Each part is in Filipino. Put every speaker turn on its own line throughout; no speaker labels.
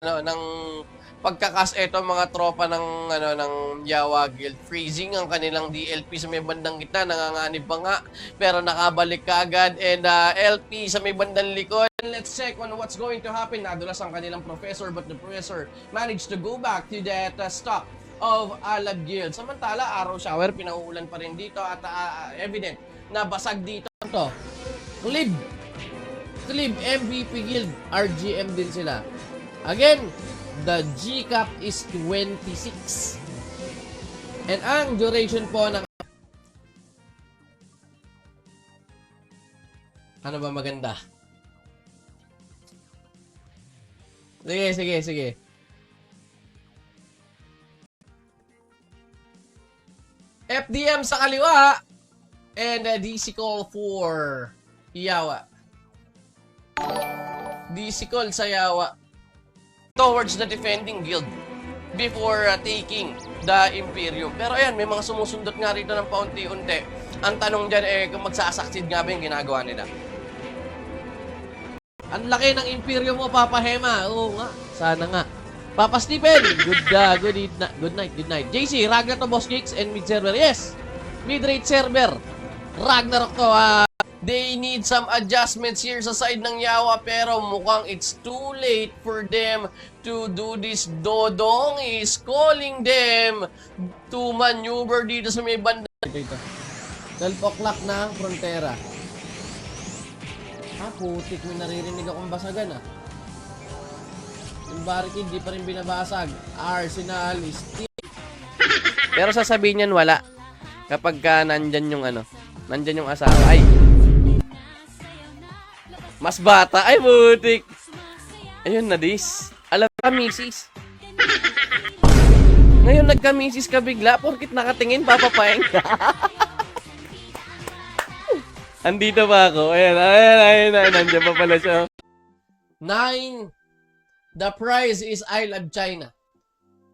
ng pagkakas eto mga tropa ng ng Yawa Guild. Freezing ang kanilang DLP sa may bandang gitna, nanganganib pa nga pero nakabalik ka agad, and LP sa may bandang likod. Let's check on what's going to happen. Nadulas ang kanilang professor, but the professor managed to go back to that stock of Alab Guild. Samantala, Arrow Shower pinauulan pa rin dito at evident na basag dito to. Clib MVP Guild, RGM din sila. Again, the G-Cap is 26. And ang duration po ng... Ano ba maganda? Sige. FDM sa kaliwa. And DC Call for Yawa. DC Call sa Yawa towards the defending guild before taking the Imperium. Pero ayan, may mga sumusundot nga rito ng paunti-unti. Ang tanong dyan kung magsasucceed nga ba yung ginagawa nila. Ang laki ng Imperium mo, Papa Hema. Oo nga, sana nga. Papa Stephen, good night. JC, Ragnarok to Boss Geeks and mid-server. Yes, mid-rate server. Ragnarok to, they need some adjustments here sa side ng Yawa, pero mukhang it's too late for them to do this. Dodong is calling them to maneuver dito sa may banda. Ito. 12 o'clock na frontera. Putik, may naririnig akong basagan Yung barricade, di pa rin binabasag. Arsenal is still... Pero sasabihin niyan wala. Kapag nandyan yung nandyan yung asawa. Ay! Mas bata. Ay, butik. Ayun na, dis. Alam ka, misis. Ngayon, nagka-misis ka bigla. Porkit nakatingin, papapaeng ka. Andito ba ako? Ayan. Nandiyan pa pala siya. 9. The prize is I love China.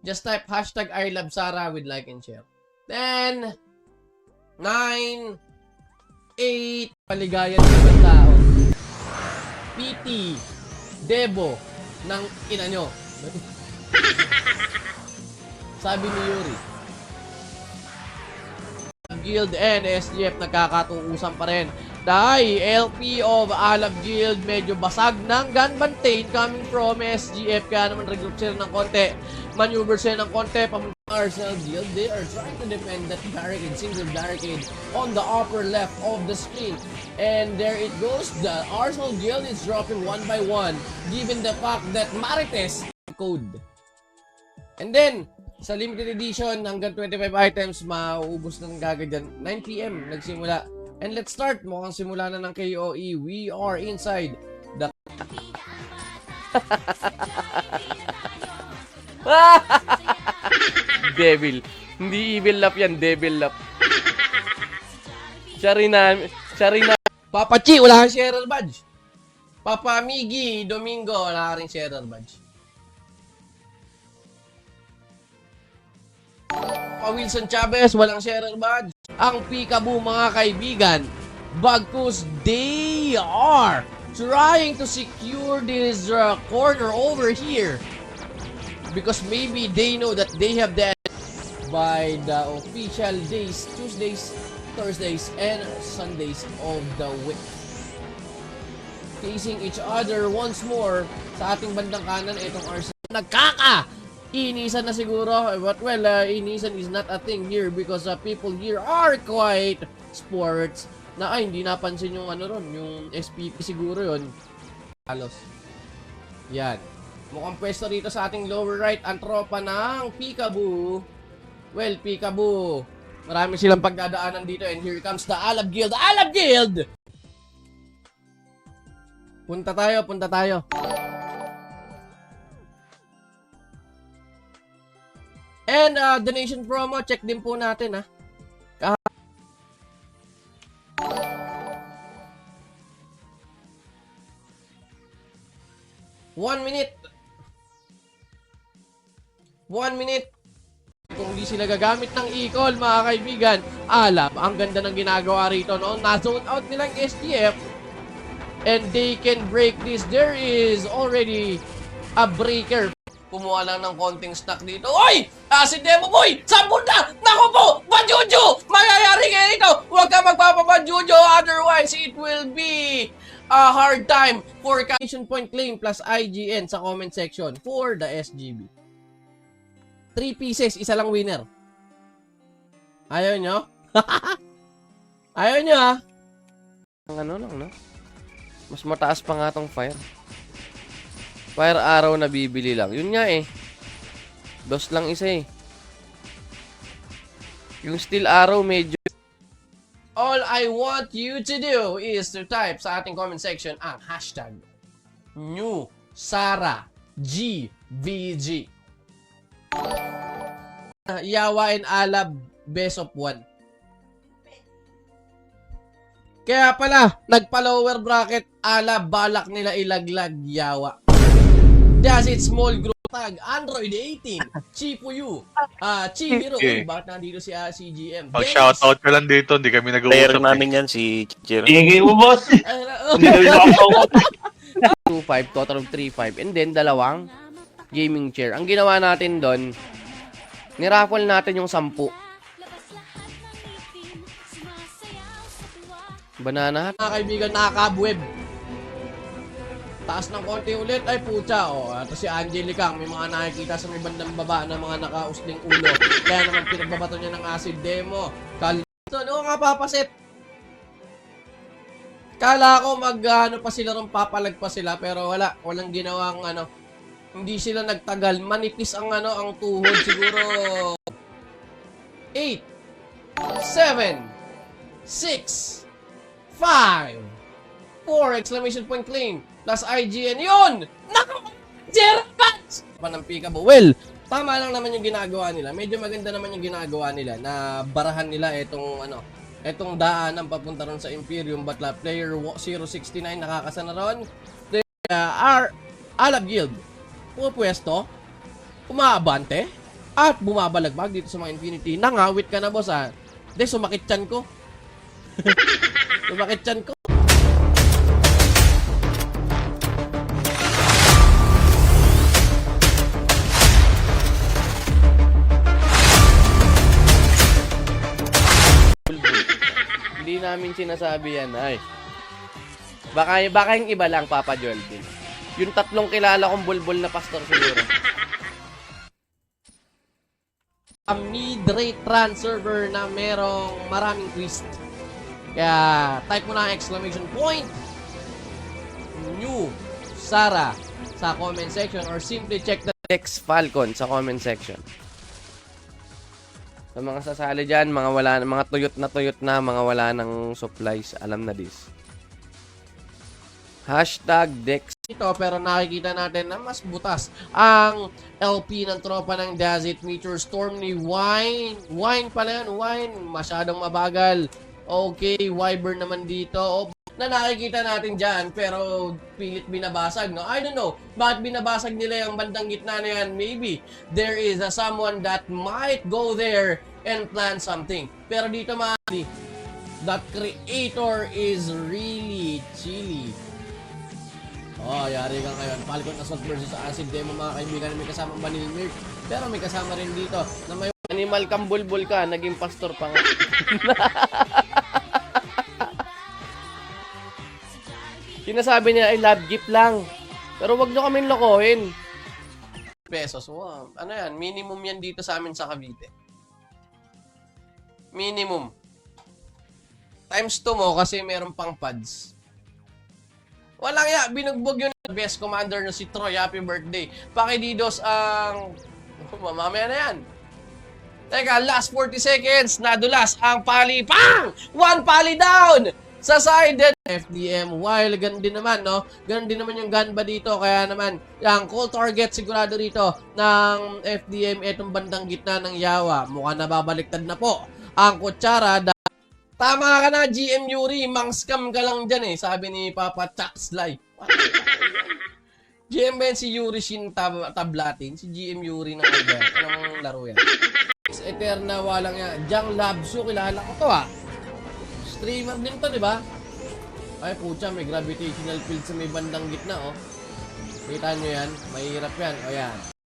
Just type hashtag I love Sarah with like and share. 10. 9. 8. Paligayan ng ibang tao. PT, Debo, ng ina nyo. Sabi ni Yuri. Guild and SGF nagkakatuusan pa rin. Dahil LP of Alab Guild medyo basag ng gunbantain coming from SGF. Kaya naman regroup sila ng konti. Maneuver sila ng konti. Pamunta Arsenal Guild, they are trying to defend that barricade, single barricade on the upper left of the screen. And there it goes. The Arsenal Guild is dropping one by one, given the fact that Marites code. And then, sa limited edition, hanggang 25 items, mauubos na ng gagad dyan. 9 PM, nagsimula. And let's start. Mukhang simula na ng KOE. We are inside the... Devil. Hindi evil lap yan, devil lap. Charina. Papa Chi, wala kang sharer badge. Papa Miggy, Domingo, wala kang sharer badge. Papa Wilson Chavez, walang sharer badge. Ang Peekaboo, mga kaibigan, bagkus they are trying to secure this corner over here. Because maybe they know that they have that by the official days, Tuesdays, Thursdays, and Sundays of the week. Facing each other once more sa ating bandang kanan, itong Arsenal. Inisan na siguro. But well, inisan is not a thing here because people here are quite sports. Na hindi napansin yung yung SPP siguro yon. Halos. Yan. Mukhang pwesto rito sa ating lower right ang tropa ng Peekaboo. Well, Peekaboo, marami silang pagdadaanan dito, and here comes the Alab Guild. Alab Guild! Punta tayo. And donation promo, check din po natin 1 minute. 1 minute. Kung di sila gagamit ng e-call, mga kaibigan, ang ganda ng ginagawa rito, na-zone out nilang STF, and they can break this. There is already a breaker Kumuha lang ng konting stock dito. Oy! Si Demo Boy! Sabon na! Naku po! Bajuju! Mayayari kayo dito! Huwag ka magpapabajuju, otherwise it will be a hard time for Cation Point Claim plus IGN sa comment section for the SGB. 3 pieces, isa lang winner. Ayaw nyo? Ayaw nyo ha? Ano lang, no? Mas mataas pa nga tong fire. Fire arrow na bibili lang. Yun nga eh. Dos lang isa eh. Yung steel arrow medyo... All I want you to do is to type sa ating comment section ang hashtag New Sara GVG. Yawa and Alab best of 1. Kaya pala, nagpa-lower bracket, Alab, balak nila ilaglag Yawa. That's it, small group tag, Android 18, Chipuyu, Chihiro, bakit nandito si CGM?
Mag-shoutout ka lang dito, hindi kami nag-uusap.
Player namin yan, si Chiro.
Ingay mo, boss. Hindi kami makakawa.
2-5, total of 3-5, and then dalawang gaming chair. Ang ginawa natin doon, niraffle natin yung 10. Banana hat. Mga kaibigan, nakakabweb. Taas ng konti ulit. Ay, pucha. Ito si Angelica. May mga nakikita sa may bandang baba na mga nakausling ulo. Kaya naman pinagbabato niya ng acid demo. Ano nga papasit? Kala ko pa sila ron, papalag pa sila. Pero wala. Walang ginawang Hindi sila nagtagal. Manipis ang ang tuhod. Siguro 8 7 6 5 4 exclamation point claim plus IGN yun! Naku! Jerkats! Panang Peekaboo. Well, tama lang naman yung ginagawa nila. Medyo maganda naman yung ginagawa nila na barahan nila etong daanan papunta ron sa Imperium Batla. Player 069 nakakasana ron. Alab Guild pupwesto, umaabante, at bumabalagbag dito sa mga Infinity. Nangawit ka na, boss, ha? Hindi, sumakit tiyan ko. Sumakit tiyan ko. Hindi namin sinasabi yan, ay. Baka yung iba lang, Papa Jolvin. Yung 3 kilala kong bulbul na pastor siguro. Mid-rate run server na merong maraming twist. Kaya type mo na ang exclamation point New Sara sa comment section or simply check the text Falcon sa comment section. Sa mga sasali dyan, mga tuyot na, mga wala ng supplies, alam na this. Hashtag Dex. Ito, pero nakikita natin na mas butas ang LP ng tropa ng Dazit Meteor Storm ni Wine. Wine pala yan, Wine. Masyadong mabagal. Okay, Wyvern naman dito. Na nakikita natin dyan, pero pilit binabasag, no? I don't know. Bakit binabasag nila yung bandang gitna na yan? Maybe there is someone that might go there and plan something. Pero dito, that creator is really chilly. Yari ka ngayon. Falcon Assault versus Acid Demo, mga kaibigan. May kasamang Vanilla Milk. Pero may kasama rin dito na may animal kang bulbul ka. Naging pastor pa nga. Sinasabi niya ay love gift lang. Pero wag nyo kaming lokohin. Pesos. Wow. Ano yan? Minimum yan dito sa amin sa Cavite. Minimum. Times 2 mo kasi meron pang pads. Walang ya, binugbog yun. Best commander na si Troy. Happy birthday. Pakididos ang... mamaya na yan. Teka, last 40 seconds. Nadulas ang pali. Pang! 1 pali down! Sa side FDM. While ganun din naman, no? Ganun din naman yung gun ba dito. Kaya naman, yung call target sigurado rito ng FDM etong bandang gitna ng Yawa. Mukhang nababaliktad na po ang kutsara. Tama ka na, GM Yuri. Mang-scam ka lang dyan eh. Sabi ni Papa Chucks Live. GM Ben si Yuri Shin tablatin. Si GM Yuri ng iba. Anong laro yan? Eterna walang yan. Jang Labsu. Kilala ko to streamer din to, di ba? Ay, pucha. May gravitational field sa may bandang gitna, oh. Kita nyo yan. Mahirap yan. O yan.